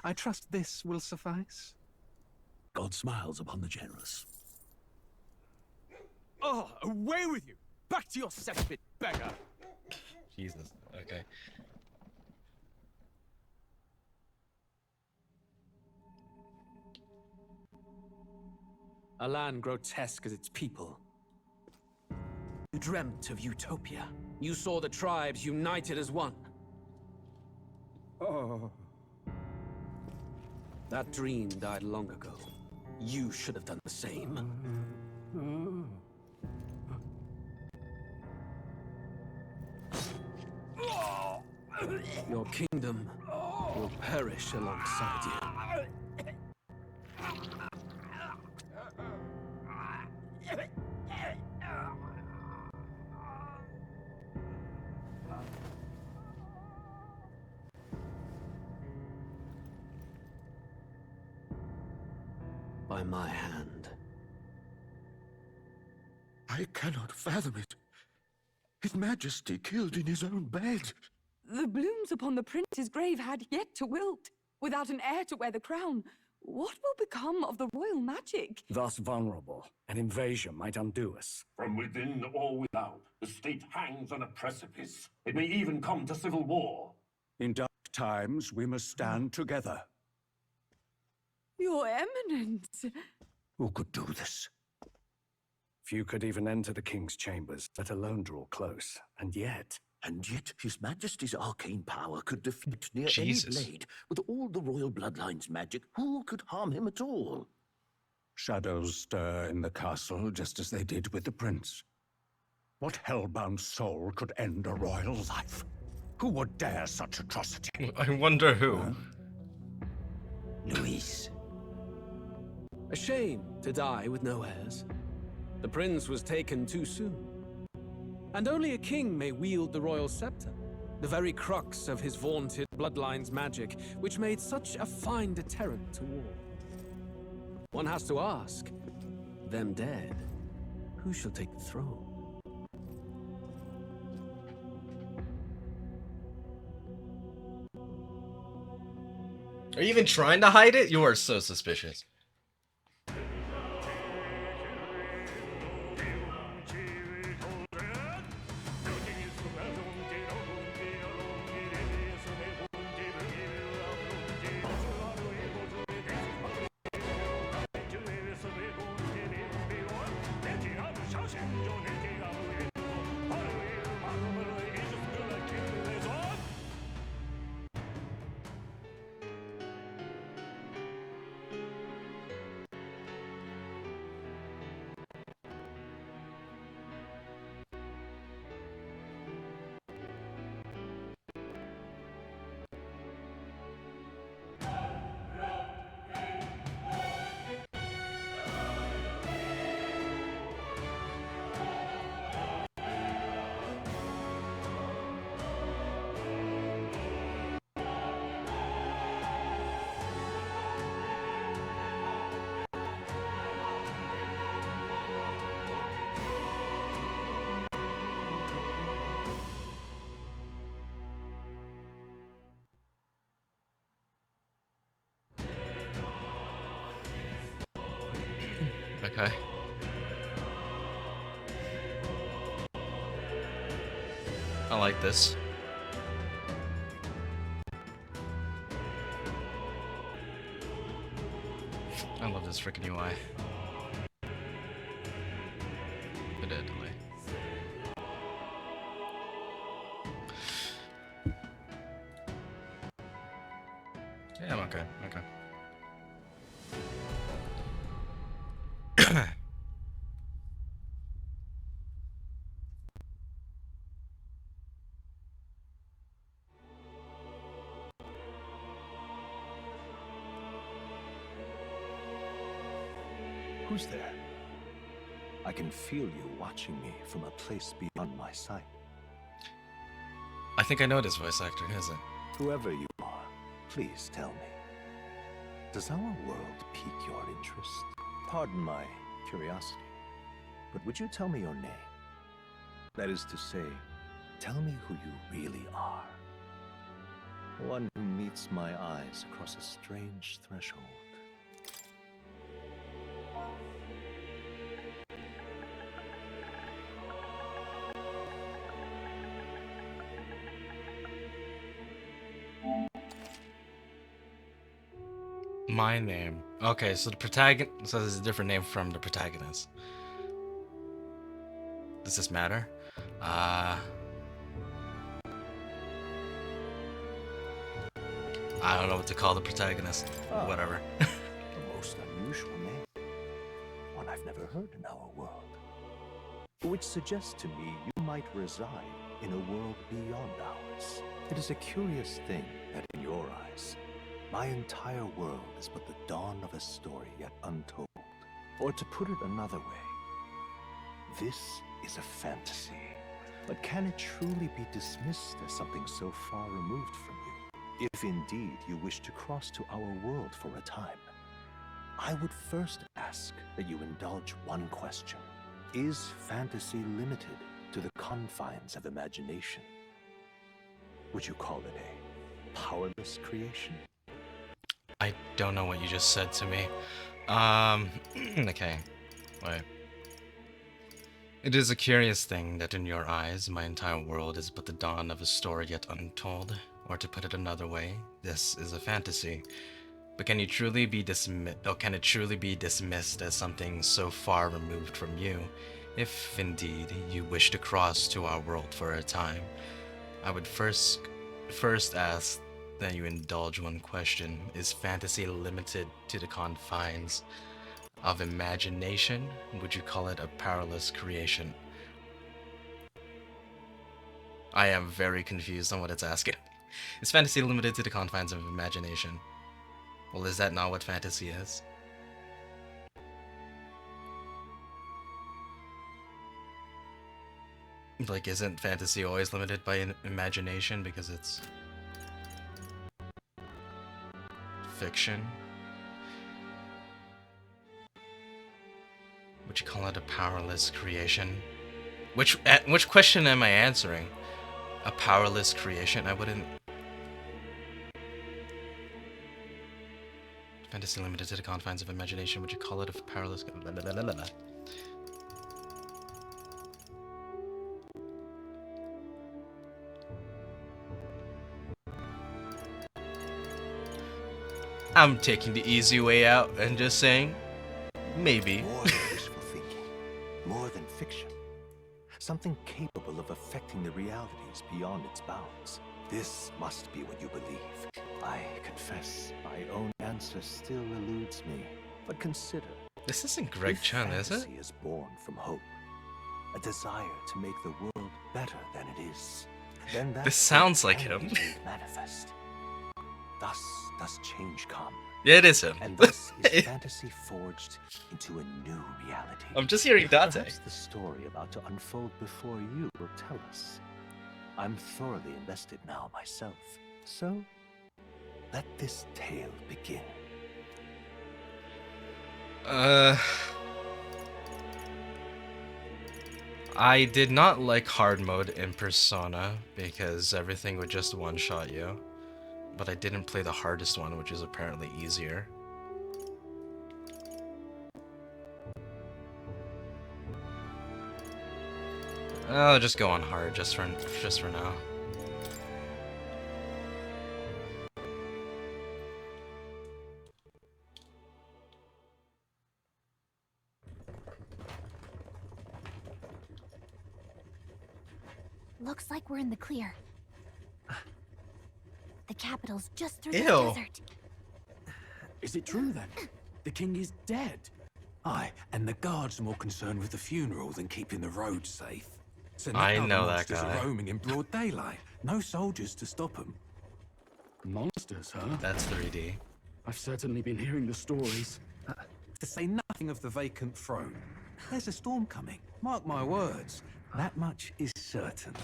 I trust this will suffice. God smiles upon the generous. Oh, away with you! Back to your cesspit, beggar! Jesus, okay. A land grotesque as its people. You dreamt of utopia. You saw the tribes united as one. Oh. That dream died long ago. You should have done the same. Your kingdom will perish alongside you. By my hand. I cannot fathom it. His Majesty killed in his own bed. The blooms upon the prince's grave had yet to wilt. Without an heir to wear the crown, what will become of the royal magic? Thus vulnerable, an invasion might undo us. From within or without, the state hangs on a precipice. It may even come to civil war. In dark times, we must stand together. Your Eminence! Who could do this? Few could even enter the king's chambers, let alone draw close. And yet His Majesty's arcane power could defeat near Jesus. any blade. With all the royal bloodline's magic, who could harm him at all? shadows stir in the castle just as they did with the prince. What hellbound soul could end a royal life? Who would dare such atrocity? I wonder who. Luis. A shame to die with no heirs. The prince was taken too soon. And only a king may wield the royal scepter, the very crux of his vaunted bloodline's magic, which made such a fine deterrent to war. One has to ask, them dead, who shall take the throne? Are you even trying to hide it? You are so suspicious. Okay. I like this. I love this freaking UI. Evidently. Yeah, I'm okay. Okay. Who's there? I can feel you watching me from a place beyond my sight. I think I know this voice actor, isn't it? Whoever you are, please tell me. Does our world pique your interest? Pardon my curiosity, but would you tell me your name? That is to say, tell me who you really are. One who meets my eyes across a strange threshold. My name. Okay, so the protagonist. So this is a different name from the protagonist. Does this matter? I don't know what to call the protagonist. Whatever. A most unusual name. One I've never heard in our world. Which suggests to me you might reside in a world beyond ours. It is a curious thing that in your eyes, my entire world is but the dawn of a story yet untold. Or to put it another way, this is a fantasy. But can it truly be dismissed as something so far removed from you? If indeed you wish to cross to our world for a time, I would first ask that you indulge one question. Is fantasy limited to the confines of imagination? Would you call it a powerless creation? I don't know what you just said to me. Okay. Wait. It is a curious thing that in your eyes, my entire world is but the dawn of a story yet untold. Or to put it another way, this is a fantasy. But can it truly be dismissed as something so far removed from you, if indeed you wish to cross to our world for a time? I would first ask that you indulge one question. Is fantasy limited to the confines of imagination? Would you call it a powerless creation? I am very confused on what it's asking. Is fantasy limited to the confines of imagination? Well, is that not what fantasy is? Like, isn't fantasy always limited by imagination because it's fiction? Would you call it a powerless creation? Which question am I answering? A powerless creation? I wouldn't. Fantasy limited to the confines of imagination. Would you call it a powerless? I'm taking the easy way out and just saying, maybe. More than wishful thinking, more than fiction. Something capable of affecting the realities beyond its bounds. This must be what you believe. I confess, my own answer still eludes me. But consider, This isn't Greg Chun, is it? fantasy is born from hope, a desire to make the world better than it is. Then that This sounds hope like can him. be made manifest. Thus does change come. Yeah, it is him. And thus is fantasy forged into a new reality. I'm just hearing Dante. Perhaps the story about to unfold before you will tell us. I'm thoroughly invested now myself. So, let this tale begin. I did not like hard mode in Persona because everything would just one-shot you. But I didn't play the hardest one, which is apparently easier. I'll just go on hard just for now. Looks like we're in the clear. The capital's just through Ew. the desert. Is it true then? The king is dead? Aye, and the guards are more concerned with the funeral than keeping the roads safe. So I now know the that monsters guy. are roaming in broad daylight. No soldiers to stop them. Monsters, huh? That's 3D. I've certainly been hearing the stories. To say nothing of the vacant throne. There's a storm coming. Mark my words. That much is certain.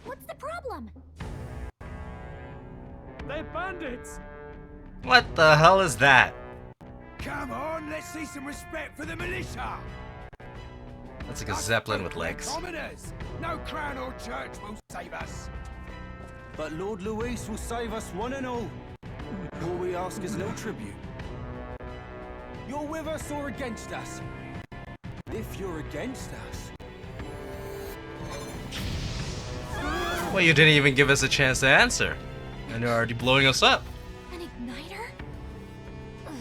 What's the problem? They're bandits! What the hell is that? Come on, let's see some respect for the militia! That's like a zeppelin with legs. Commoners! No crown or church will save us! But Lord Luis will save us one and all. All we ask is no tribute. You're with us or against us? If you're against us... Well, you didn't even give us a chance to answer. And you're already blowing us up. An igniter? Ugh.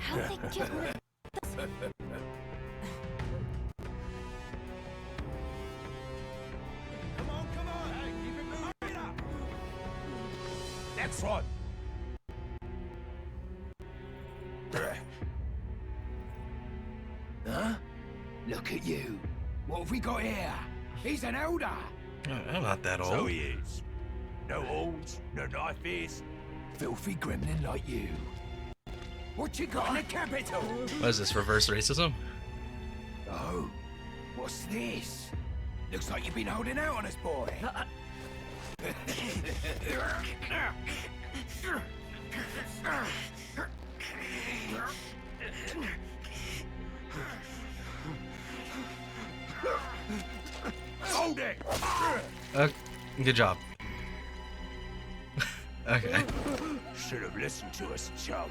How'd they get rid of this? Come on! Hey, keep it moving up! That's right! Huh? Look at you. What have we got here? He's an elder. I'm not that old. So he is. No horns, no knife ears. Filthy gremlin like you. What you got in the capital? What is this, reverse racism? Oh, what's this? Looks like you've been holding out on us, boy. Hold it! Good job. Okay. Should have listened to us, chum.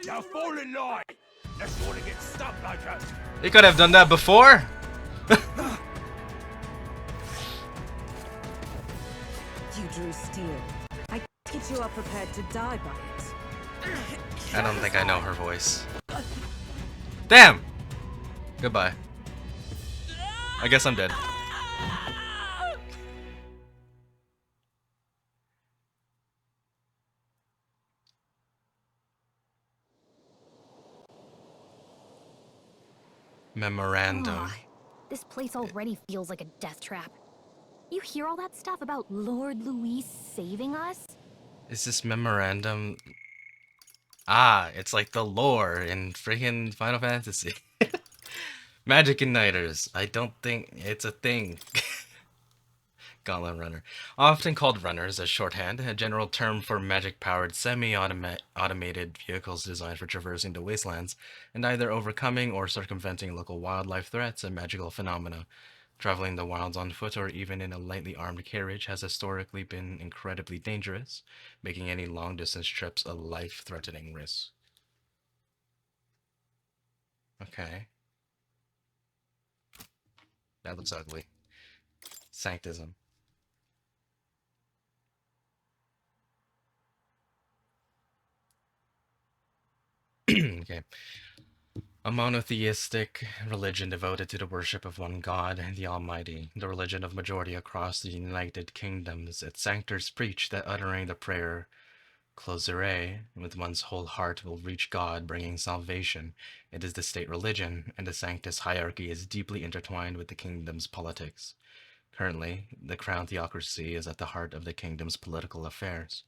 Now fall in line. Unless you want to get stuck like us. He could have done that before. You drew steel. I get you are prepared to die by it. I don't think I know her voice. Damn! Goodbye. I guess I'm dead. Memorandum. Ugh. This place already feels like a death trap. You hear all that stuff about Lord Luis saving us? Is this memorandum? Ah, it's like the lore in freaking Final Fantasy. Magic Igniters. I don't think it's a thing. Gauntlet Runner. Often called runners as shorthand, a general term for magic-powered semi-automated vehicles designed for traversing the wastelands and either overcoming or circumventing local wildlife threats and magical phenomena. Traveling the wilds on foot or even in a lightly armed carriage has historically been incredibly dangerous, making any long-distance trips a life-threatening risk. Okay. That looks ugly. Sanctism. Okay. A monotheistic religion devoted to the worship of one God, the Almighty, the religion of majority across the United Kingdoms. Its sanctors preach that uttering the prayer Closere with one's whole heart will reach God, bringing salvation. It is the state religion, and the Sanctus hierarchy is deeply intertwined with the kingdom's politics. Currently, the crown theocracy is at the heart of the kingdom's political affairs.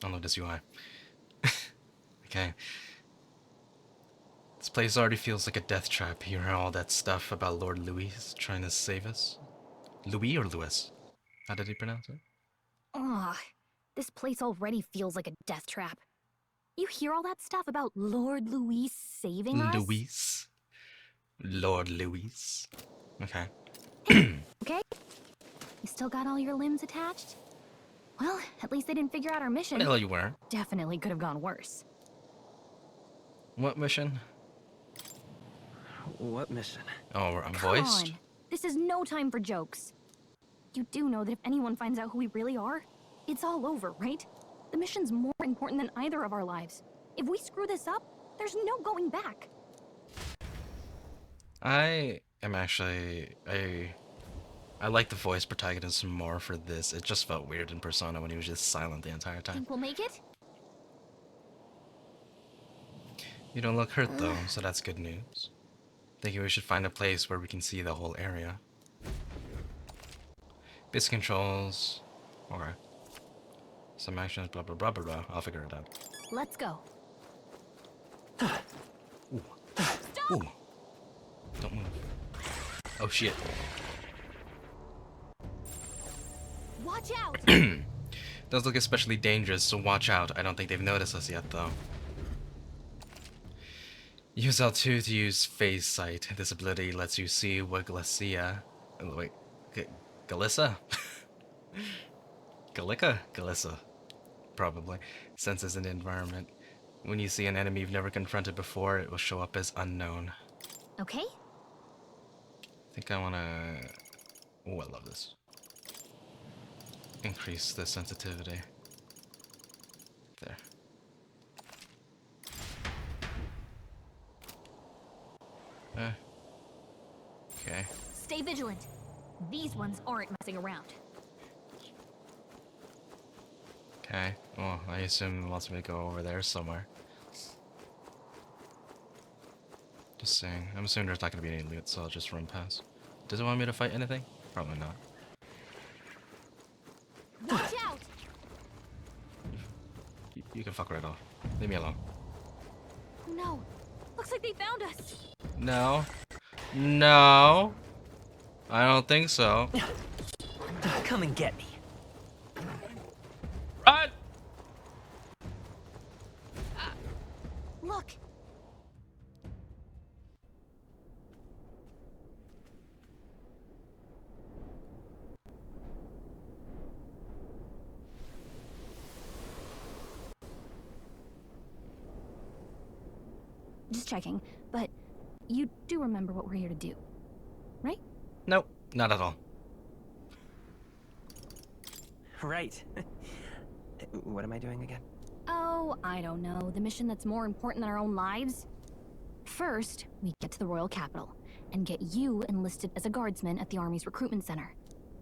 Unload this UI. Okay. This place already feels like a death trap. You hear all that stuff about Lord Louis trying to save us? Louis or Louis? How did he pronounce it? Ugh. This place already feels like a death trap. You hear all that stuff about Lord Luis saving us? Louis? Lord Louis. Okay. Okay? You still got all your limbs attached? Well, at least they didn't figure out our mission. What the hell you were? Definitely could have gone worse. What mission? What mission? Oh, I'm Come voiced? on. This is no time for jokes. You do know that if anyone finds out who we really are, it's all over, right? The mission's more important than either of our lives. If we screw this up, there's no going back. I am actually I like the voice protagonist more for this. It just felt weird in Persona when he was just silent the entire time. Think we'll make it? You don't look hurt though, so that's good news. Thinking we should find a place where we can see the whole area. Basic controls. Okay. Some actions, blah blah blah blah blah. I'll figure it out. Let's go. Ooh. Ooh. Don't move. Oh shit. Watch out! Does look especially dangerous, so watch out. I don't think they've noticed us yet though. Use L2 to use phase sight. This ability lets you see what Galicia... Wait, Galissa? Galissa, probably, senses in the environment. When you see an enemy you've never confronted before, it will show up as unknown. Okay? I think I wanna... Oh, I love this. Increase the sensitivity. There. Okay. Stay vigilant. These ones aren't messing around. Okay. Well, I assume it wants me to go over there somewhere. Just saying. I'm assuming there's not going to be any loot, so I'll just run past. Does it want me to fight anything? Probably not. Watch out! You can fuck right off. Leave me alone. No. Looks like they found us. No. No. I don't think so. Come and get me. Run! Look. Just checking, but you do remember what we're here to do, right? Nope, not at all. Right. What am I doing again? Oh, I don't know. The mission that's more important than our own lives? First, we get to the royal capital and get you enlisted as a guardsman at the army's recruitment center.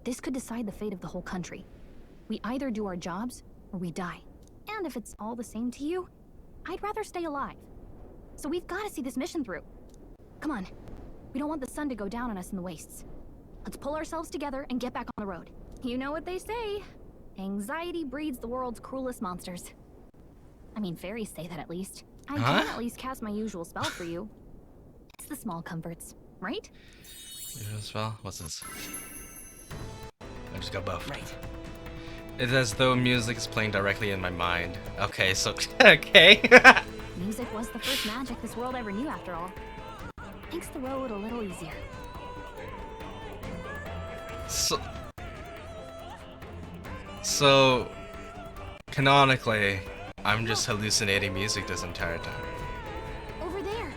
This could decide the fate of the whole country. We either do our jobs or we die. And if it's all the same to you, I'd rather stay alive. So we've got to see this mission through. Come on. We don't want the sun to go down on us in the wastes. Let's pull ourselves together and get back on the road. You know what they say. Anxiety breeds the world's cruelest monsters. I mean, fairies say that at least. I can at least cast my usual spell for you. It's the small comforts, right? Usual spell? What's this? I just got buffed. Right. It's as though music is playing directly in my mind. Okay, so... okay. Music was the first magic this world ever knew, after all. Makes the road a little easier. So, canonically, I'm just hallucinating music this entire time. Over there.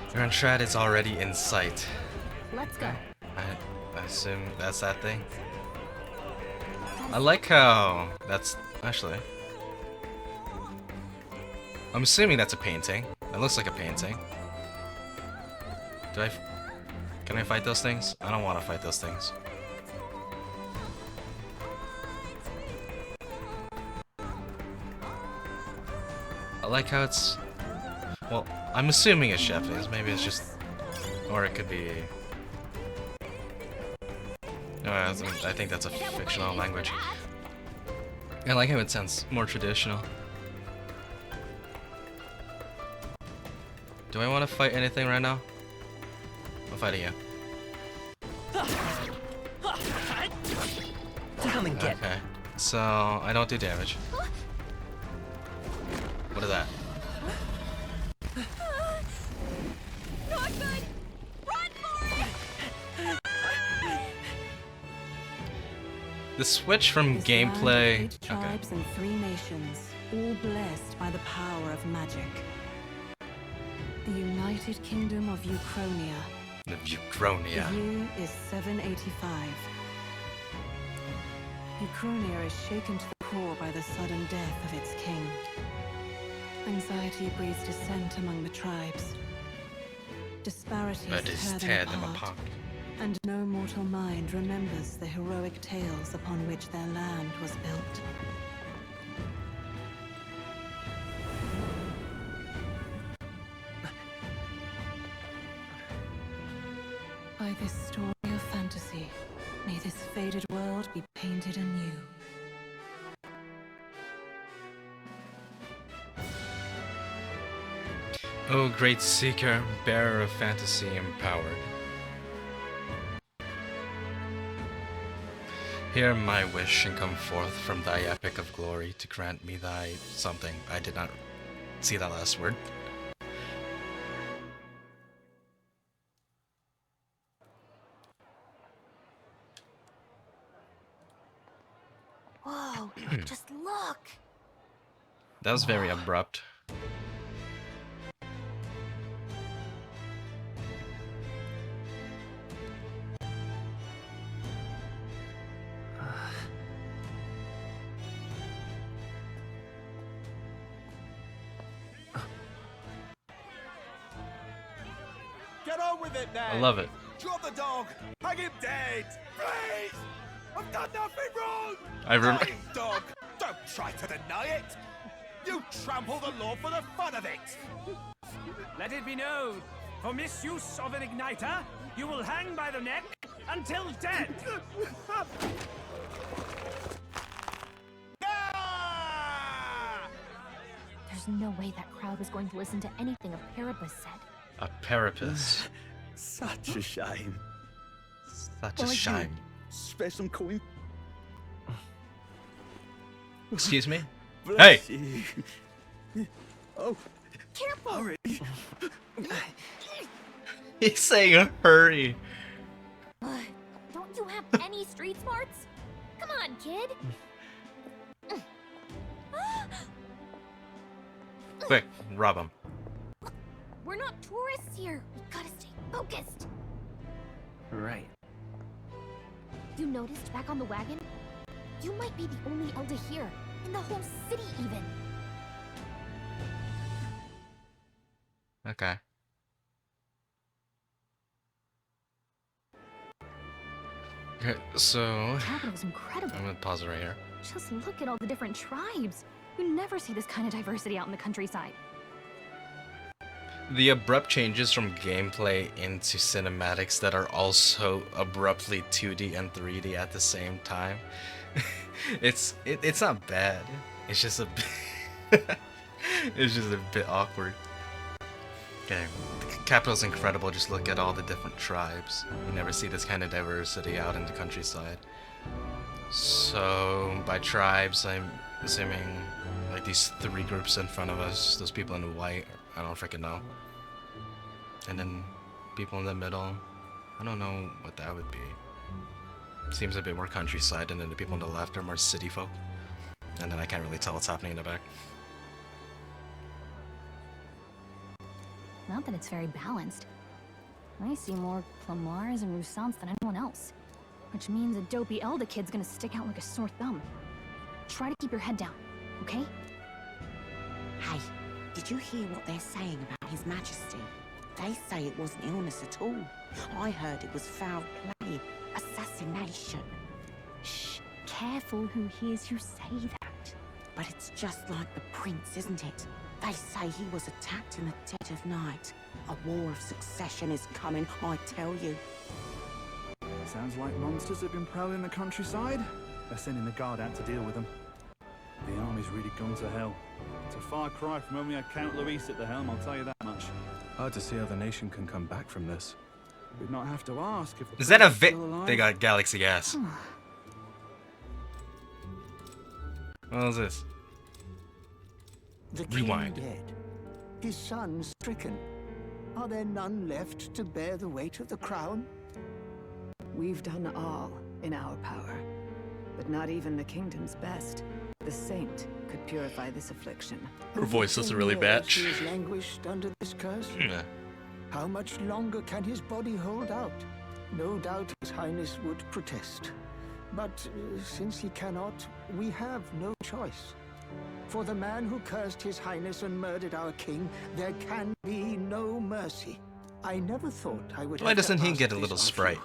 Grandtrad is already in sight. Let's go. I assume that's that thing. I like how that's actually. I'm assuming that's a painting. It looks like a painting. Can I fight those things? I don't want to fight those things. I like how it's... Well, I'm assuming it's Japanese. Maybe it's just... Or it could be... No, I think that's a fictional language. I like how it sounds more traditional. Do I want to fight anything right now? I'm fighting you. Come and get me. Okay, so I don't do damage. What is that? Not good. Run for it. The switch from gameplay. Eight tribes and 3 nations, all blessed by the power of magic. The United Kingdom of Uchronia. The Uchronia. The year is 785. Uchronia is shaken to the core by the sudden death of its king. Anxiety breeds dissent among the tribes. Disparities tear them apart. And no mortal mind remembers the heroic tales upon which their land was built. By this story of fantasy, may this faded world be painted anew. Oh, great seeker, bearer of fantasy empowered. Hear my wish and come forth from thy epic of glory to grant me thy something I did not see that last word. Whoa, just look! That was very abrupt. Get on with it, then. I love it. Drop the dog. Hang him dead. Please. I've done nothing wrong. I remember. Lying dog. Don't try to deny it. You trample the law for the fun of it. Let it be known, for misuse of an igniter, you will hang by the neck until dead. There's no way that crowd was going to listen to anything a Parapus said. A Parapus. Such a shame. Such a shame. Spare some coin. Excuse me? Bless Hey! you. Oh, Careful! hurry. He's saying hurry. Don't you have any street smarts? Come on, kid! Quick, rob him. We're not tourists here. We gotta stay focused. Right. You noticed back on the wagon? You might be the only elder here, in the whole city even. Okay. Okay, so The capital's incredible. I'm gonna pause it right here. Just look at all the different tribes. You never see this kind of diversity out in the countryside. The abrupt changes from gameplay into cinematics that are also abruptly 2D and 3D at the same time. It's not bad. It's just a bit it's just a bit awkward. Okay, the capital's incredible. Just look at all the different tribes. You never see this kind of diversity out in the countryside. So by tribes, I'm assuming like these three groups in front of us. Those people in white, I don't freaking know. And then people in the middle, I don't know what that would be. Seems a bit more countryside, and then the people on the left are more city folk. And then I can't really tell what's happening in the back. Not that it's very balanced. I see more Clamars and Roussants than anyone else. Which means a dopey Elder kid's gonna stick out like a sore thumb. Try to keep your head down, okay? Hey, did you hear what they're saying about His Majesty? They say it wasn't illness at all. I heard it was foul play, assassination. Shh, careful who hears you say that. But it's just like the prince, isn't it? They say he was attacked in the dead of night. A war of succession is coming, I tell you. Sounds like monsters have been prowling the countryside. They're sending the guard out to deal with them. The army's really gone to hell. It's a far cry from when we had Count Luis at the helm, I'll tell you that much. Hard to see how the nation can come back from this. We'd not have to ask if the Is that a prince is Vic? still alive. They got galaxy gas. What is this? The king Rewind. dead. His son stricken. Are there none left to bear the weight of the crown? We've done all in our power, but not even the kingdom's best, the saint, could purify this affliction. Her voice is really bad. He has languished under this curse. Yeah. How much longer can his body hold out? No doubt His Highness would protest. But since he cannot, we have no choice. For the man who cursed His Highness and murdered our king, there can be no mercy. I never thought I would Why have to doesn't he ask get a this little of sprite? you.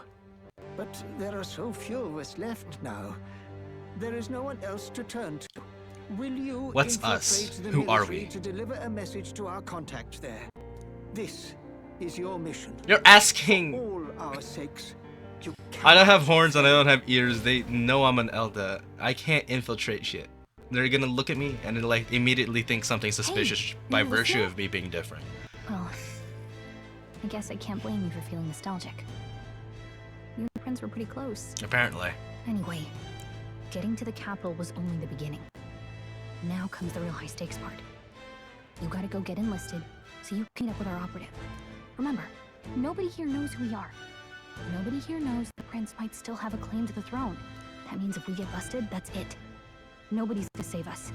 But there are so few of us left now. There is no one else to turn to. Will you What's us? infiltrate the Who are military we? to deliver a message to our contact there? This is your mission. You're asking. All our sakes. You I don't have horns and I don't have ears. They know I'm an Elder. I can't infiltrate shit. They're gonna look at me and like immediately think something suspicious by you virtue listen? of me being different. Well, I guess I can't blame you for feeling nostalgic. You and the prince were pretty close. Apparently. Anyway, getting to the capital was only the beginning. Now comes the real high-stakes part. You gotta go get enlisted, so you can meet up with our operative. Remember, nobody here knows who we are. Nobody here knows the prince might still have a claim to the throne. That means if we get busted, that's it. Nobody's to save us.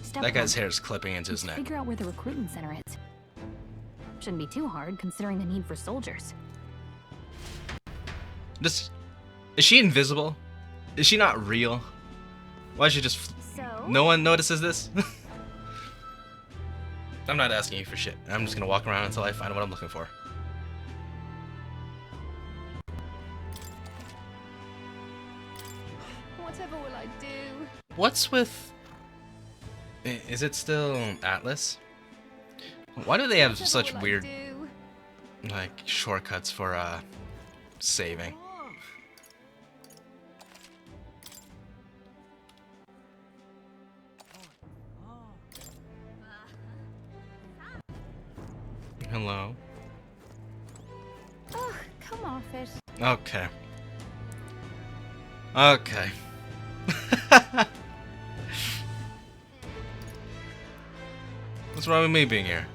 Step That guy's one, hair is clipping into his neck. figure out where the recruitment center is. Shouldn't be too hard, considering the need for soldiers. Is she invisible? Is she not real? Why is she just... No one notices this? I'm not asking you for shit. I'm just gonna walk around until I find what I'm looking for. Whatever will I do? What's with... Is it still Atlas? Why do they have such weird, like, shortcuts for, saving? Hello? Ugh, come off it. Okay. Okay. What's wrong with me being here?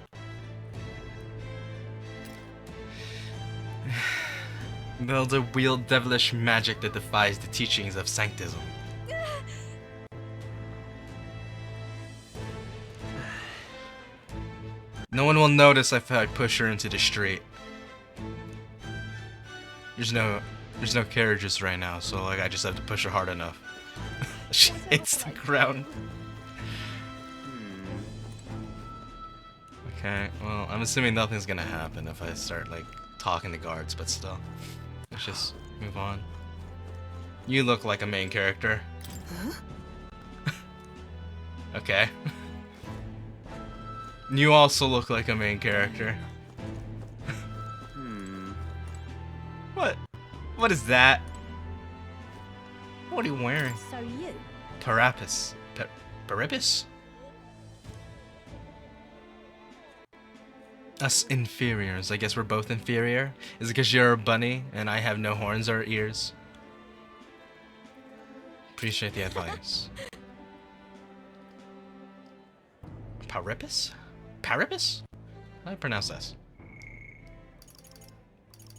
Build a wield devilish magic that defies the teachings of sanctism. No one will notice if I push her into the street. There's no carriages right now, so like I just have to push her hard enough. She hits the ground. Okay, well, I'm assuming nothing's gonna happen if I start like talking to guards, but still. Let's just move on. You look like a main character. Okay. You also look like a main character. What? What is that? What are you wearing? So you? Parapis. Parapis? Us inferiors. I guess we're both inferior. Is it because you're a bunny and I have no horns or ears? Appreciate the advice. Parapis? Parapis? How do I pronounce this?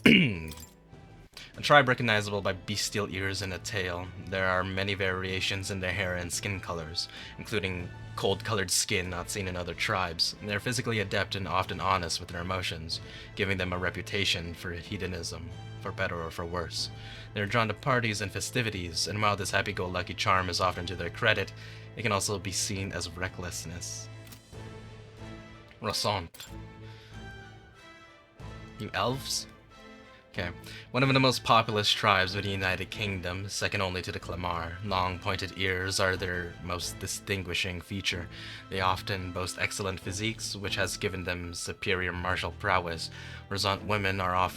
A tribe recognizable by bestial ears and a tail. There are many variations in their hair and skin colors, including cold-colored skin not seen in other tribes. They're physically adept and often honest with their emotions, giving them a reputation for hedonism, for better or for worse. They're drawn to parties and festivities, and while this happy-go-lucky charm is often to their credit, it can also be seen as recklessness. Ressent. You elves? Okay. One of the most populous tribes of the United Kingdom, second only to the Clamar. Long pointed ears are their most distinguishing feature. They often boast excellent physiques, which has given them superior martial prowess. Ressent women are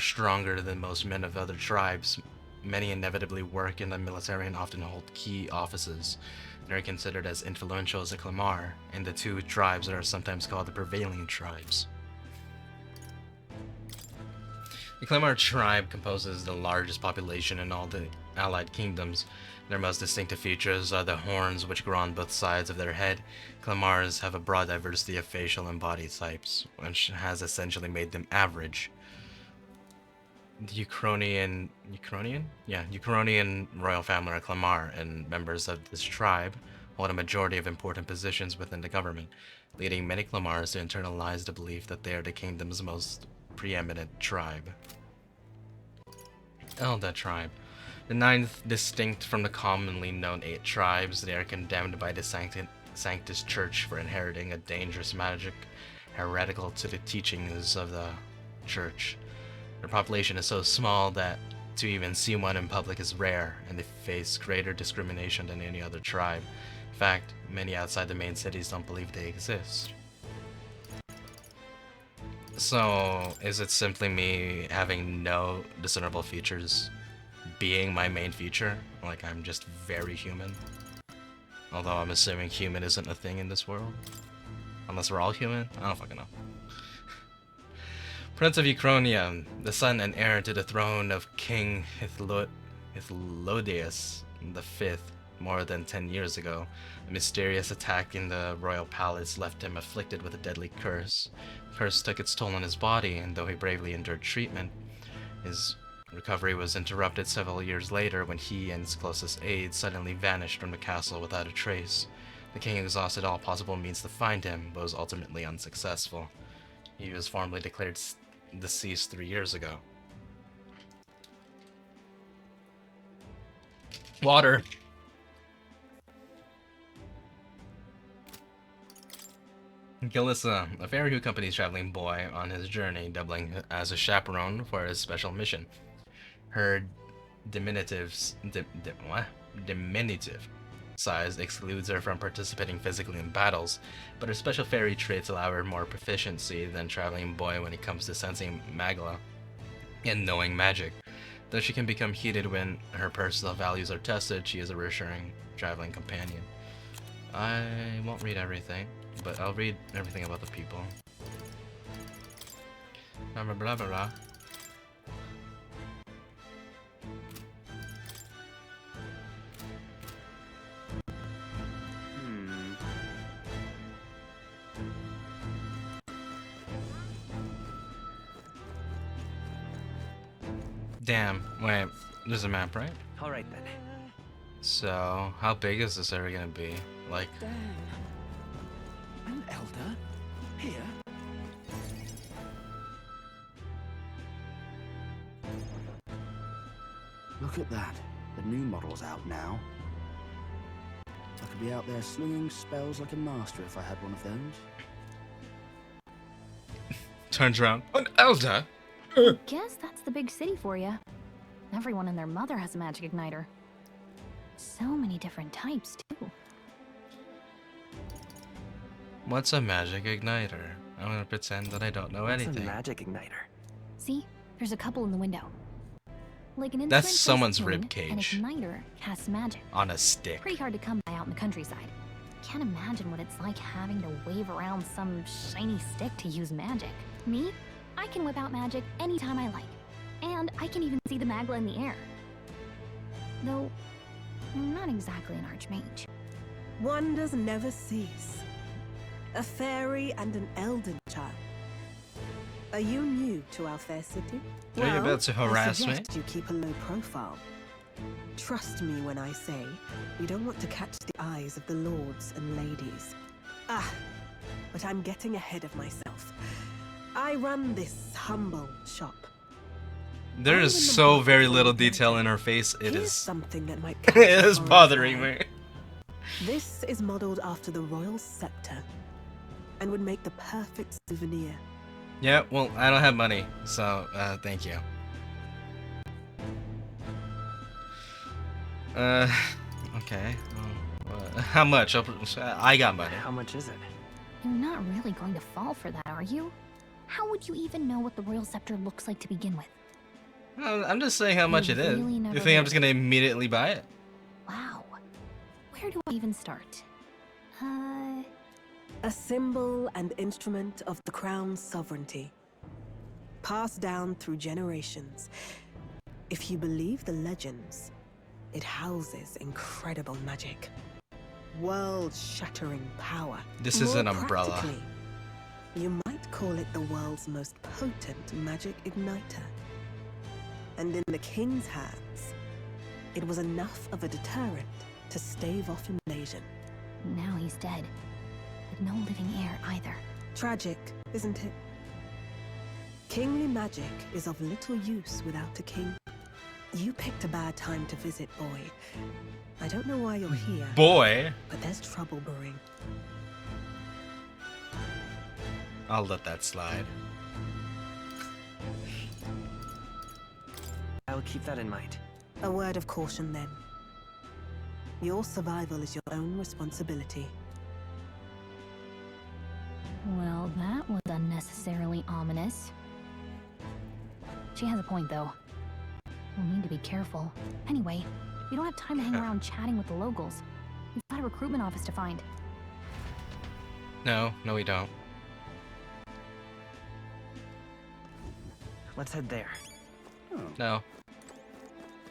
stronger than most men of other tribes. Many inevitably work in the military and often hold key offices. They're considered as influential as the Clamar, and the two tribes that are sometimes called the prevailing tribes. The Clamar tribe composes the largest population in all the allied kingdoms. Their most distinctive features are the horns, which grow on both sides of their head. Clamars have a broad diversity of facial and body types, which has essentially made them average. The Ukrainian royal family are Clamar, and members of this tribe hold a majority of important positions within the government, leading many Clamars to internalize the belief that they are the kingdom's most preeminent tribe. Elda tribe. The ninth, distinct from the commonly known 8 tribes, they are condemned by the Sanctus Church for inheriting a dangerous magic heretical to the teachings of the church. Their population is so small that to even see one in public is rare, and they face greater discrimination than any other tribe. In fact, many outside the main cities don't believe they exist. So, is it simply me having no discernible features being my main feature? Like I'm just very human? Although I'm assuming human isn't a thing in this world. Unless we're all human? I don't fucking know. Prince of Ukrainia, the son and heir to the throne of King Hythlodaeus V, more than 10 years ago. A mysterious attack in the royal palace left him afflicted with a deadly curse. The curse took its toll on his body, and though he bravely endured treatment, his recovery was interrupted several years later when he and his closest aides suddenly vanished from the castle without a trace. The king exhausted all possible means to find him, but was ultimately unsuccessful. He was formally declared deceased 3 years ago. Water! Gilissa, a fairy who accompanies traveling boy on his journey, doubling as a chaperone for his special mission. Her diminutive size excludes her from participating physically in battles, but her special fairy traits allow her more proficiency than traveling boy when it comes to sensing magla and knowing magic. Though she can become heated when her personal values are tested, she is a reassuring traveling companion. I won't read everything, but I'll read everything about the people. Blah blah blah blah blah. Damn, wait, there's a map, right? Alright then. So, how big is this area gonna be? Like... An elder? Here? Look at that. The new model's out now. I could be out there slinging spells like a master if I had one of those. Turns around. An elder? I guess that's the big city for you. Everyone and their mother has a magic igniter. So many different types, too. What's a magic igniter? I'm gonna pretend that I don't know anything. What's a magic igniter? See? There's a couple in the window. Like an That's instrument someone's plus rib spoon, An cage. igniter casts magic. On a stick. Pretty hard to come by out in the countryside. Can't imagine what it's like having to wave around some shiny stick to use magic. Me? I can whip out magic anytime I like. And I can even see the magla in the air. Though, I'm not exactly an archmage. Wonders never cease. A fairy and an elden child. Are you new to our fair city? Are you about to harass I me? suggest you keep a low profile. Trust me when I say we don't want to catch the eyes of the lords and ladies. Ah, but I'm getting ahead of myself. I run this humble shop. There is so very little detail in her face. It Here's is something that might it is bothering me. This is modeled after the royal scepter and would make the perfect souvenir. Yeah, well, I don't have money, so thank you. Okay. How much? I got money. How much is it? You're not really going to fall for that, are you? How would you even know what the royal scepter looks like to begin with? I'm just saying how much it is. really You never think I'm heard just gonna immediately buy it? Wow. Where do I even start? A symbol and instrument of the crown's sovereignty. Passed down through generations. If you believe the legends, it houses incredible magic. World-shattering power. This is an More umbrella. practically, you might call it the world's most potent magic igniter. And in the king's hands, it was enough of a deterrent to stave off invasion. Now he's dead. With no living heir either. Tragic, isn't it? Kingly magic is of little use without a king. You picked a bad time to visit, boy. I don't know why you're here. Boy. But there's trouble brewing. I'll let that slide. I'll keep that in mind. A word of caution then. Your survival is your own responsibility. Well, that was unnecessarily ominous. She has a point, though. We'll need to be careful. Anyway, we don't have time to hang around chatting with the locals. We've got a recruitment office to find. No, we don't. Let's head there. No.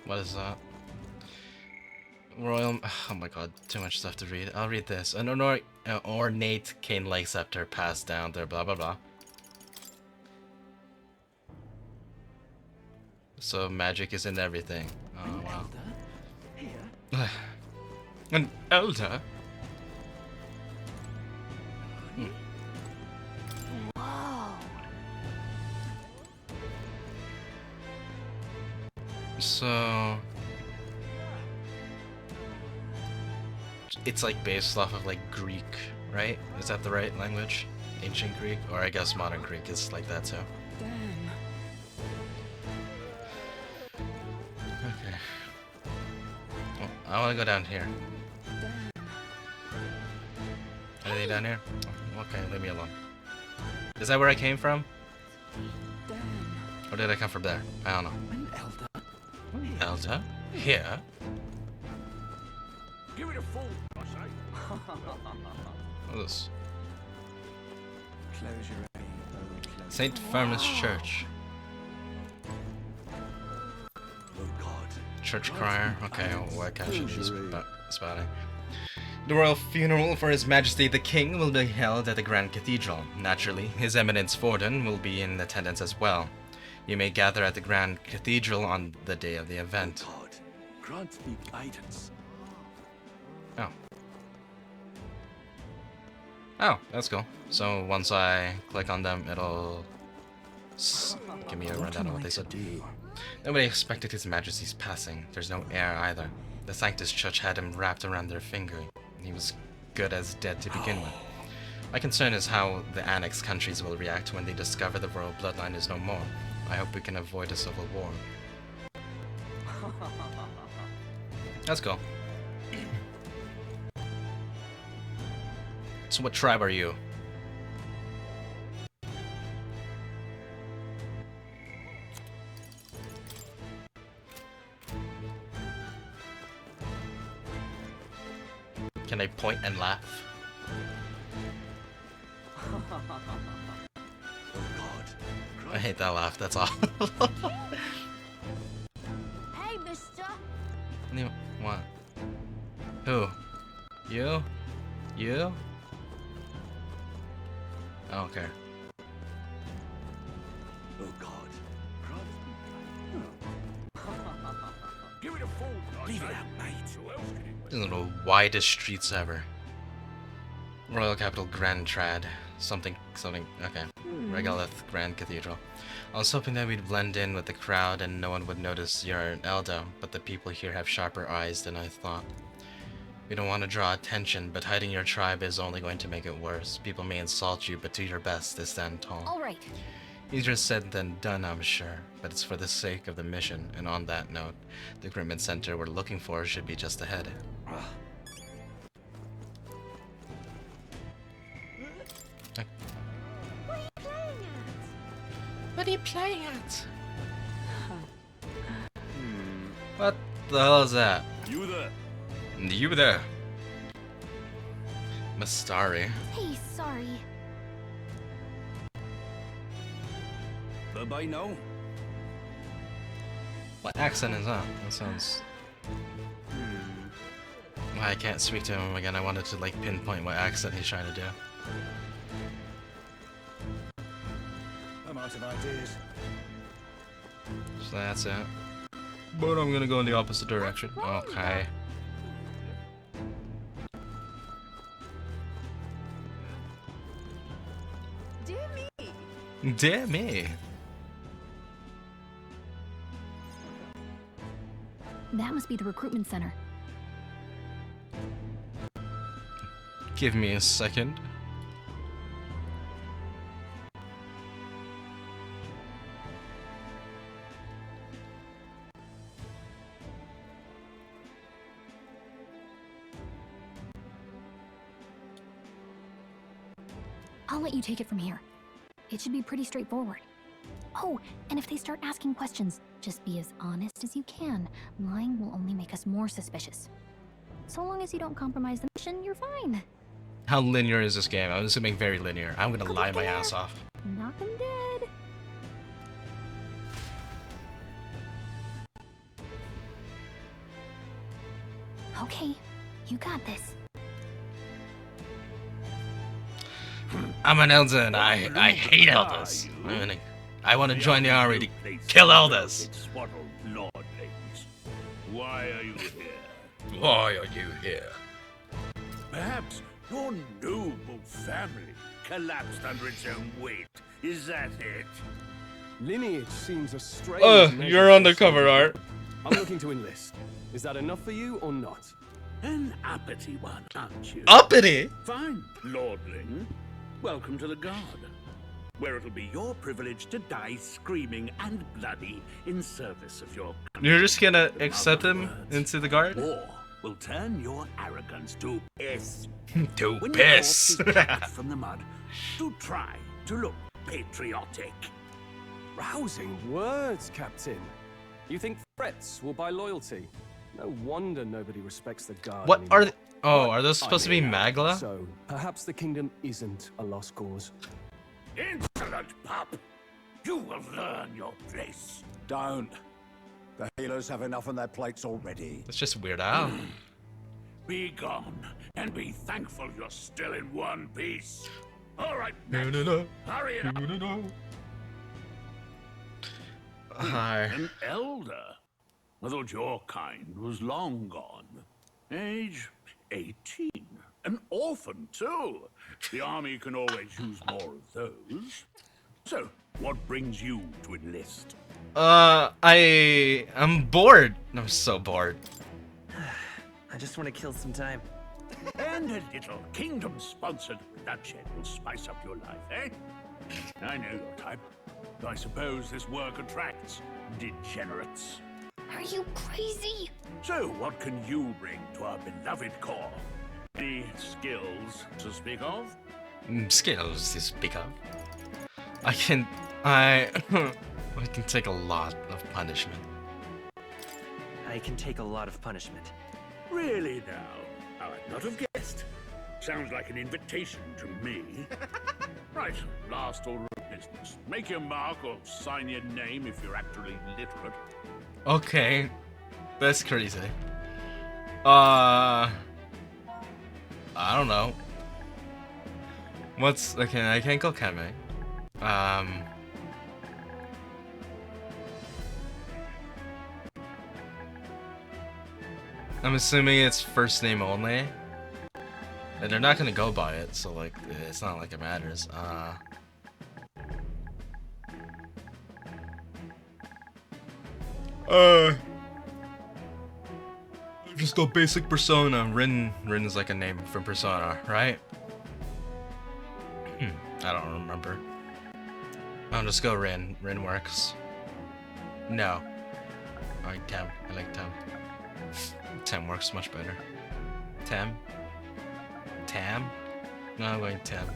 What is that? Royal. Oh my god, too much stuff to read. I'll read this. An ornate cane-like scepter passed down there, blah blah blah. So magic is in everything. Oh wow. An elder? Whoa. So it's like based off of like Greek, right? Is that the right language? Ancient Greek, or I guess modern Greek is like that too. Damn. Okay. Oh, I want to go down here. Anything down here? Oh, okay, leave me alone. Is that where I came from? Or did I come from there? I don't know. An elder? Elder? Here? Give it a full, I say. What is this? Close your eyes. St. Firmus Church. Church crier. Okay, what kind should use spouting? The royal funeral for His Majesty the King will be held at the Grand Cathedral. Naturally, His Eminence Forden will be in attendance as well. You may gather at the Grand Cathedral on the day of the event. God, grant me guidance. Oh. Oh, that's cool. So once I click on them, it'll give me a rundown of what they said. Nobody expected His Majesty's passing. There's no heir either. The Sanctus Church had him wrapped around their finger. He was good as dead to begin with. My concern is how the annexed countries will react when they discover the royal bloodline is no more. I hope we can avoid a civil war. That's cool. So what tribe are you? Can I point and laugh? I hate that laugh, that's all. Hey, mister. What? Who? You? You? I don't care. Oh God. Give it a full, I Leave say. it out, mate. Who else can it These are the widest streets ever. Royal Capital Grand Trad. Something, okay. Regolith Grand Cathedral. I was hoping that we'd blend in with the crowd and no one would notice you're an elder, but the people here have sharper eyes than I thought. We don't want to draw attention, but hiding your tribe is only going to make it worse. People may insult you, but do your best to stand tall. All right. Easier said than done, I'm sure, but it's for the sake of the mission, and on that note, the equipment center we're looking for should be just ahead. What are you playing at? What the hell is that? You there? You there. Mastari. Hey, sorry. Bye-bye now. What accent is that? That sounds... I can't speak to him again. I wanted to like pinpoint what accent he's trying to do. I'm out of ideas. So that's it. But I'm gonna go in the opposite direction. Okay. Dear me. Dear me. That must be the recruitment center. Give me a second. I'll let you take it from here. It should be pretty straightforward. Oh, and if they start asking questions, just be as honest as you can. Lying will only make us more suspicious. So long as you don't compromise the mission, you're fine. How linear is this game? I'm assuming very linear. I'm gonna lie my there. ass off. Knock 'em dead. Okay, you got this. I'm an elder and I hate elders. I want to join the army to kill elders. Why are you here? Why are you here? Perhaps your noble family collapsed under its own weight. Is that it? Lineage seems a strange. You're on the cover art. I'm looking to enlist. Is that enough for you or not? An uppity one, aren't you? Uppity? Fine, lordling. Welcome to the Guard, where it'll be your privilege to die screaming and bloody in service of your country. You're just gonna accept him into the guard? War will turn your arrogance to piss. To When piss. your corpse is back from the mud, do try to look patriotic. Rousing words, Captain. You think threats will buy loyalty? No wonder nobody respects the Guard. What anymore. are are those supposed to be Magla? So, perhaps the kingdom isn't a lost cause. Insolent pup! You will learn your place. Don't. The healers have enough on their plates already. It's just Weird Al. Be gone, and be thankful you're still in one piece. All right, No. hurry it up. Hi. An elder? I thought your kind was long gone. Age 18. An orphan, too. The army can always use more of those. So, what brings you to enlist? I'm bored. I'm so bored. I just want to kill some time. And a little kingdom-sponsored bloodshed will spice up your life, eh? I know your type. I suppose this work attracts degenerates. Are you crazy? So, what can you bring to our beloved corps? Any skills to speak of? Skills to speak of. I can take a lot of punishment. I can take a lot of punishment. Really now? I would not have guessed. Sounds like an invitation to me. Right, last order of business. Make your mark or sign your name if you're actually literate. Okay, that's crazy. I don't know. What's okay? I can't go Kame. I'm assuming it's first name only. And they're not gonna go by it, so like it's not like it matters. Just go basic Persona. Rin is like a name from Persona, right? I don't remember. I'll just go Rin. Rin works. No. I like Tem. I like Tem. Tem works much better. Tem? Tam? No, I'm going Tem.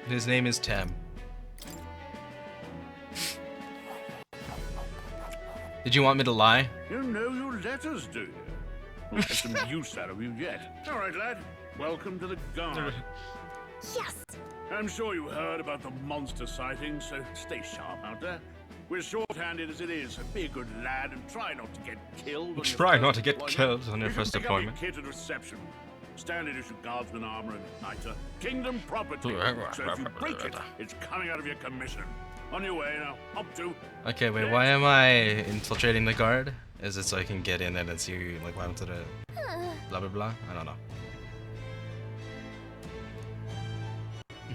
His name is Tem. Did you want me to lie? You know your letters, do you? We'll get some use out of you yet. All right, lad. Welcome to the Guard. Yes! I'm sure you heard about the monster sightings, so stay sharp out there. We're short-handed as it is, so be a good lad and try not to get killed. On Try your not first to get deployment. killed on your You first can pick up your deployment. kit at reception. Standard issue guardsman armor and igniter. Kingdom property. So if you break it, it's coming out of your commission. On your way now. Up to. Okay, wait, why am I infiltrating the guard? Is it so I can get in and then see like what happened to the blah blah blah? I don't know.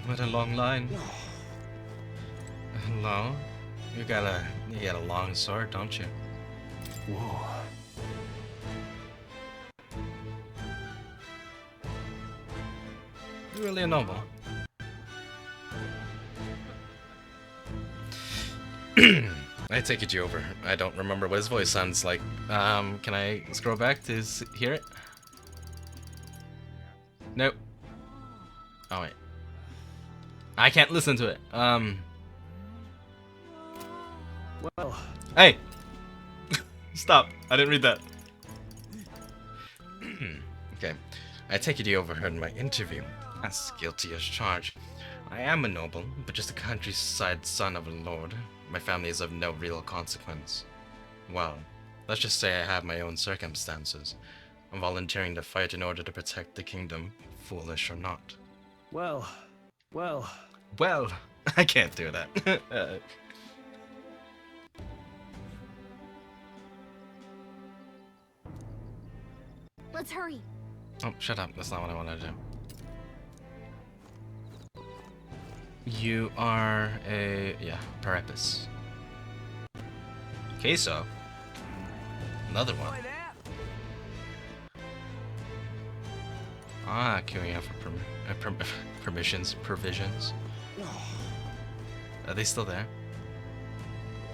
What a long line. Hello? You got a long sword, don't you? Whoa. You're really a noble. I take it you over. I don't remember what his voice sounds like. Can I scroll back to hear it? Nope. Oh wait. I can't listen to it. Well. Hey! Stop. I didn't read that. Okay. I take it you overheard my interview. As guilty as charged. I am a noble, but just a countryside son of a lord. My family is of no real consequence. Well, Let's just say I have my own circumstances. I'm volunteering to fight in order to protect the kingdom, foolish or not. Well, I can't do that. Let's hurry. Oh, shut up. That's not what I wanted to do. You are a... yeah, Parapis. Queso. Another one. Ah, queuing out for provisions. Are they still there?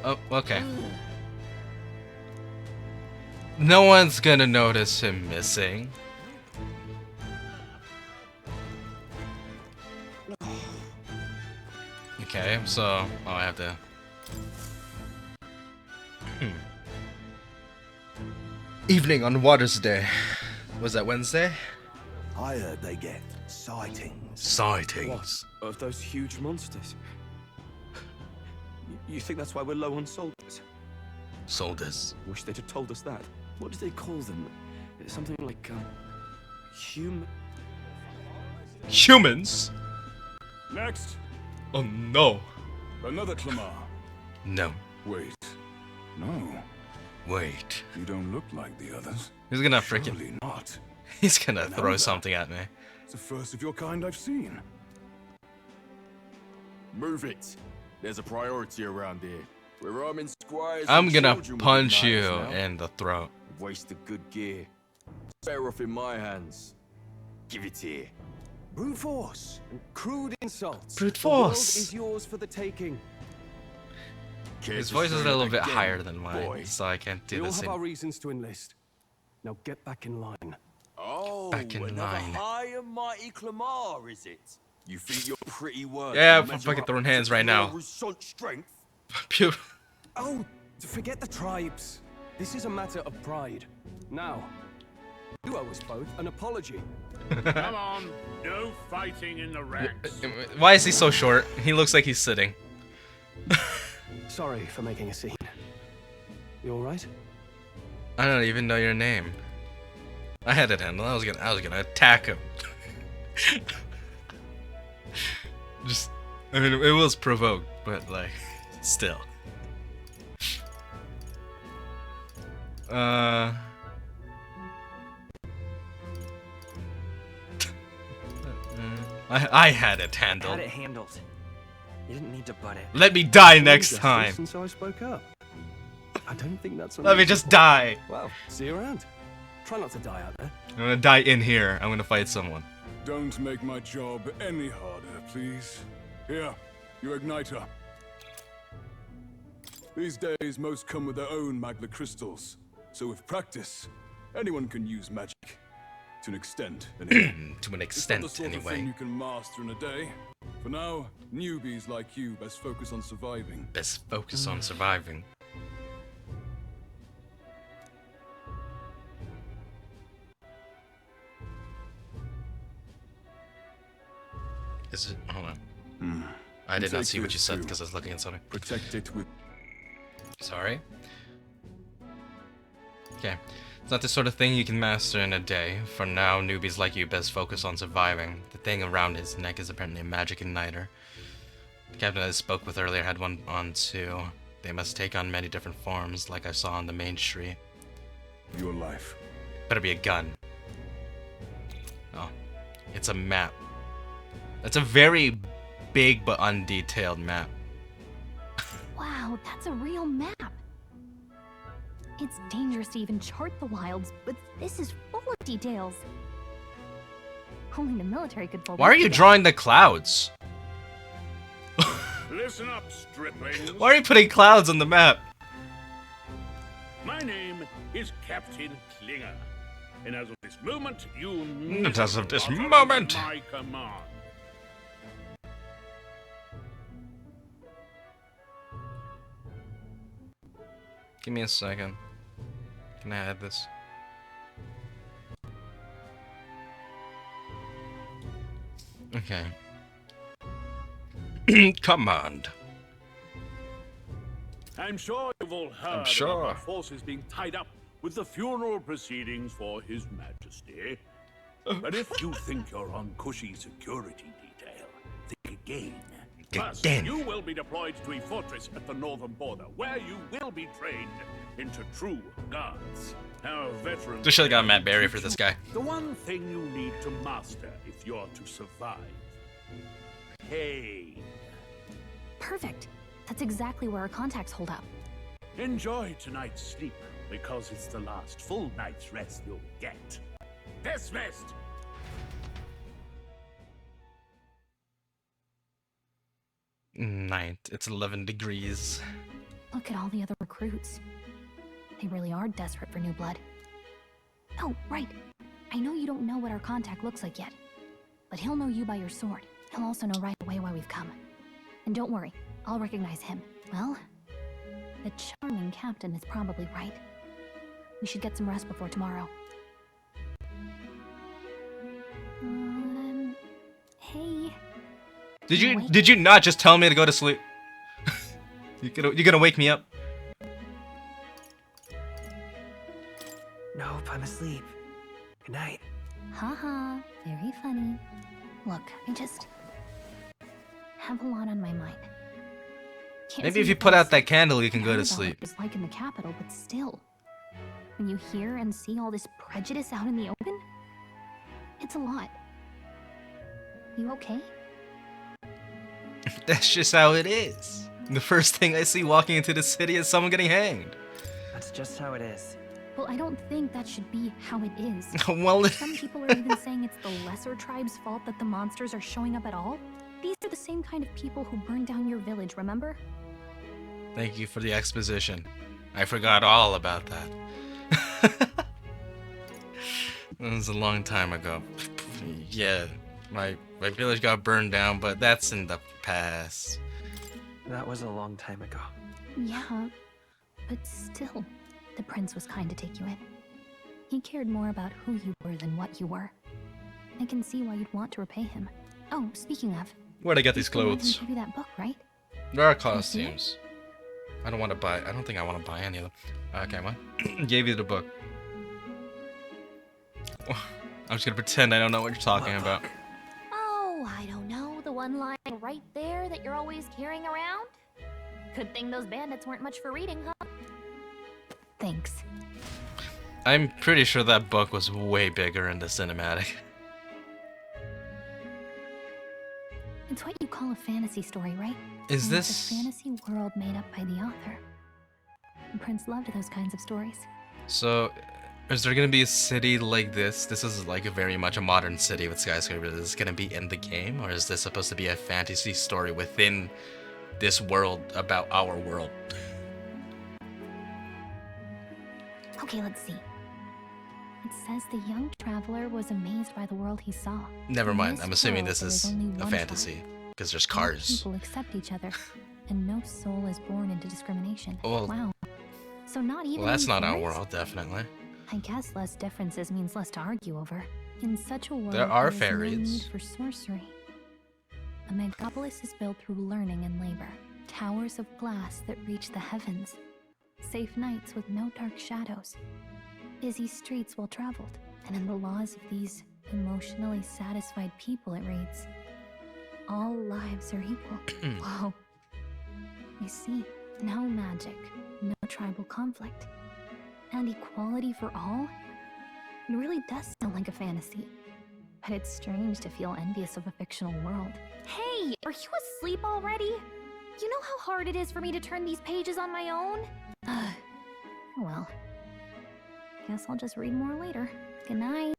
Oh, okay. No one's gonna notice him missing. Okay, so I have to. Evening on Waters Day. Was that Wednesday? I heard they get sightings. Sightings. What? Of those huge monsters? You think that's why we're low on soldiers? Soldiers. Wish they'd have told us that. What do they call them? Something like, Humans? Next. Oh no. Another Clamar. No. Wait. No. Wait. You don't look like the others. He's gonna freaking. Surely not. He's gonna throw something at me. It's the first of your kind I've seen. Move it. There's a priority around here. We're arming squires. I'm and gonna children with punch you knives now. in the throat. Wasted good gear. Better off in my hands. Give it here. Brute force and crude insults. Brute The world force. is yours for the taking. His voice is a little bit higher than mine, so I can't do We the all have same. our reasons to enlist. Now get back in line. Oh, Back in another line. high and mighty Clamar, is it? You think you're pretty worth? Yeah, I'm fucking throwing hands right now. Strength. Pew. Oh, forget the tribes. This is a matter of pride. Now, you owe us both an apology. Come on, no fighting in the ranks. Why is he so short? He looks like he's sitting. Sorry for making a scene. You all right? I don't even know your name. I had it handled. I was gonna attack him. Just, I mean, it was provoked, but like, still. I had it handled. Had it handled. You didn't need to butt it. Let me die next time. And so I spoke up. I don't think that's. Let me just die. Well, see you around. Try not to die out there. I'm gonna die in here. I'm gonna fight someone. Don't make my job any harder, please. Here, your igniter. These days, most come with their own magna crystals. So with practice, anyone can use magic. To an extent, anyway. To an It's not the extent, sort of anyway. thing you can master in a day. For now, newbies like you best focus on surviving. Best focus on surviving. Is it? Hold on. I did not Take see what this you said too. because I was looking at something. Protect it with. Sorry. Okay. It's not the sort of thing you can master in a day. For now, newbies like you best focus on surviving. The thing around his neck is apparently a magic igniter. The captain I spoke with earlier had one on too. They must take on many different forms, like I saw on the main street. Your life. Better be a gun. Oh. It's a map. It's a very big but undetailed map. Wow, that's a real map. It's dangerous to even chart the wilds, but this is full of details. Only the military could pull. Why are you drawing the clouds? Listen up, striplings. Why are you putting clouds on the map? My name is Captain Klinger. And as of this moment, you And as of this are under moment. my command. Give me a second. Can I add this? Okay. Command. I'm sure you've all heard sure. about our forces being tied up with the funeral proceedings for His Majesty. But if you think you're on cushy security detail, think again. First, you will be deployed to a fortress at the northern border, where you will be trained into true guards. Our veterans... Just should've got Matt Berry for this guy. The one thing you need to master if you're to survive. Pain. Perfect. That's exactly where our contacts hold up. Enjoy tonight's sleep, because it's the last full night's rest you'll get. Dismissed! Night. It's 11 degrees. Look at all the other recruits. They really are desperate for new blood. Oh, right. I know you don't know what our contact looks like yet, but he'll know you by your sword. He'll also know right away why we've come. And don't worry, I'll recognize him. Well, the charming captain is probably right. We should get some rest before tomorrow. Hey. Did you not just tell me to go to sleep? You're gonna wake me up? Nope, I'm asleep. Good night. Haha, very funny. Look, I just have a lot on my mind. Maybe if you put out that candle, you can go to sleep. It's like in the capital, but still. When you hear and see all this prejudice out in the open, it's a lot. You okay? That's just how it is. The first thing I see walking into the city is someone getting hanged. That's just how it is. Well, I don't think that should be how it is. Well, some people are even saying it's the lesser tribe's fault that the monsters are showing up at all. These are the same kind of people who burned down your village, remember? Thank you for the exposition. I forgot all about that. It was a long time ago. Yeah, my village got burned down, but that's in the past. That was a long time ago. Yeah, but still, the prince was kind to take you in. He cared more about who you were than what you were. I can see why you'd want to repay him. Oh, speaking of... Where'd I get these clothes? Give you that book, right? There are costumes. I don't want to buy... I don't think I want to buy any of them. Okay, what? Gave you the book. I'm just gonna pretend I don't know what you're talking about. Oh, I don't know. The one lying right there that you're always carrying around? Good thing those bandits weren't much for reading, huh? Thanks. I'm pretty sure that book was way bigger in the cinematic. It's what you call a fantasy story, right? Is And this... It's a fantasy world made up by the author. The prince loved those kinds of stories. So, is there gonna be a city like this? This is like very much a modern city with skyscrapers. Is this gonna be in the game, or is this supposed to be a fantasy story within this world about our world? Okay, let's see. It says the young traveler was amazed by the world he saw. Never In mind. this I'm assuming world, this there is only a one fantasy tribe. because there's All cars. people accept each other, and no soul is born into discrimination. Well, wow. So not even. Well, that's in not our forest? world, definitely. I guess less differences means less to argue over. In such a world, There are is no fairies. need for sorcery. A megapolis is built through learning and labor. Towers of glass that reach the heavens. Safe nights with no dark shadows. Busy streets well traveled. And in the laws of these emotionally satisfied people, it reads, all lives are equal. Whoa. You see, no magic, no tribal conflict, and equality for all? It really does sound like a fantasy. But it's strange to feel envious of a fictional world. Hey, are you asleep already? You know how hard it is for me to turn these pages on my own? Well, guess I'll just read more later. Good night.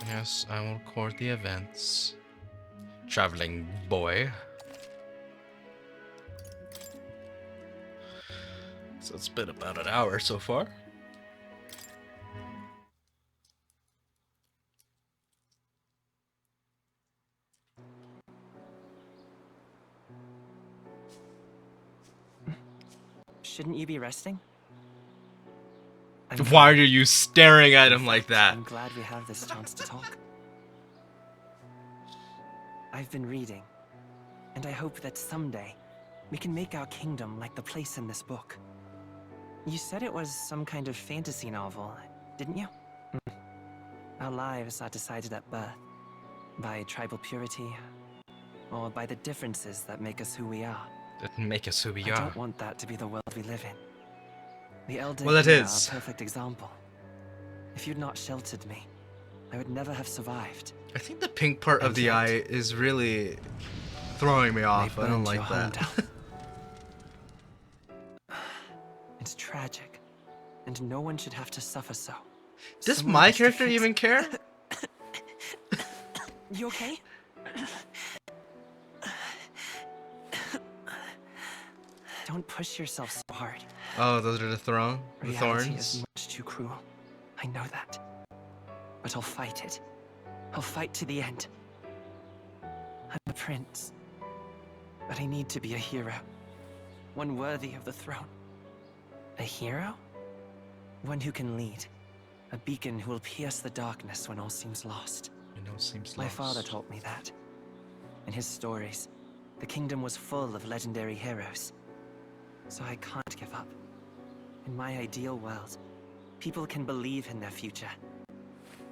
Yes, I will record the events. Traveling boy. So it's been about an hour so far. Shouldn't you be resting? I'm Why are you staring at him like that? I'm glad we have this chance to talk. I've been reading, and I hope that someday we can make our kingdom like the place in this book. You said it was some kind of fantasy novel, didn't you? Our lives are decided at birth, by tribal purity, or by the differences that make us who we are. That make us who we I are. don't want that to be the world we live in. The Elder Well, it here is. are a perfect example. If you'd not sheltered me, I would never have survived. I think the pink part of the eye is really throwing me off. I don't like that. It's tragic, and no one should have to suffer so. Does Someone my has to character fix- even care? You okay? Don't push yourself so hard. Oh, those are the thorns. Reality is much too cruel. I know that. But I'll fight it. I'll fight to the end. I'm a prince. But I need to be a hero. One worthy of the throne. A hero? One who can lead. A beacon who will pierce the darkness when all seems lost. My father taught me that. In his stories, the kingdom was full of legendary heroes. So I can't give up. In my ideal world, people can believe in their future.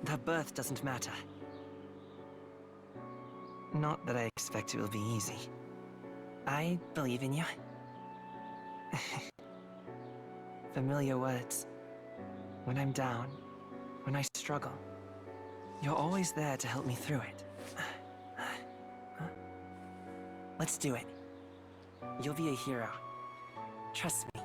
Their birth doesn't matter. Not that I expect it will be easy. I believe in you. Familiar words. When I'm down, when I struggle, you're always there to help me through it. Let's do it. You'll be a hero. Trust me.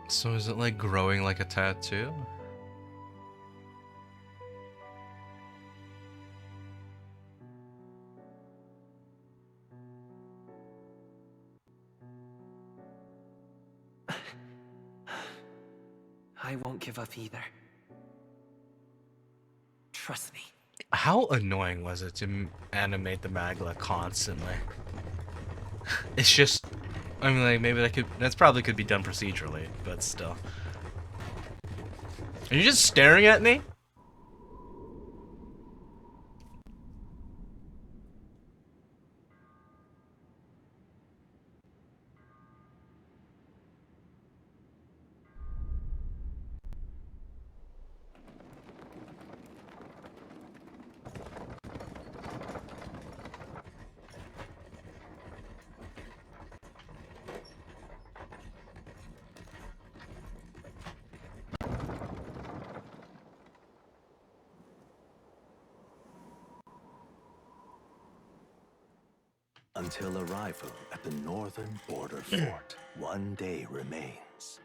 So is it like growing like a tattoo? I won't give up either. Trust me. How annoying was it to animate the Magla constantly? It's just, I mean, like maybe that's probably could be done procedurally, but still. Are you just staring at me? Until arrival at the northern border fort, one day remains.